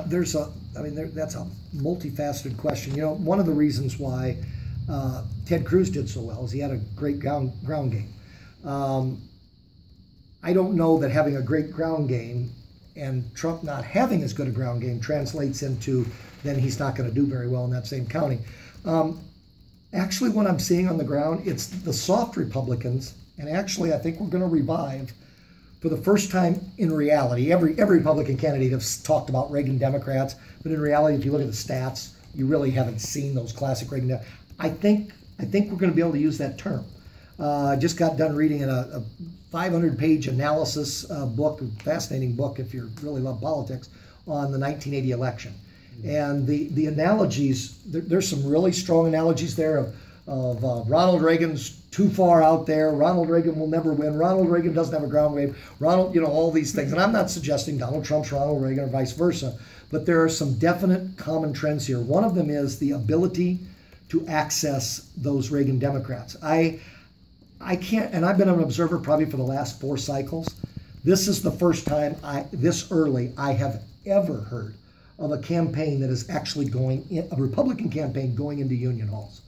that's a multifaceted question. You know, one of the reasons why Ted Cruz did so well is he had a great ground game. I don't know that having a great ground game and Trump not having as good a ground game translates into then he's not going to do very well in that same county. Actually, what I'm seeing on the ground, it's the soft Republicans, and actually I think we're going to revive for the first time in reality. Every Republican candidate has talked about Reagan Democrats, but in reality, if you look at the stats, you really haven't seen those classic Reagan Democrats. I think we're going to be able to use that term. I just got done reading a 500-page analysis book, a fascinating book if you really love politics, on the 1980 election. And the analogies, there's some really strong analogies there of Ronald Reagan's too far out there. Ronald Reagan will never win. Ronald Reagan doesn't have a ground game. All these things. And I'm not suggesting Donald Trump's Ronald Reagan or vice versa, but there are some definite common trends here. One of them is the ability to access those Reagan Democrats. I can't, and I've been an observer probably for the last 4 cycles. This is the first time this early I have ever heard of a campaign that is actually a Republican campaign going into union halls.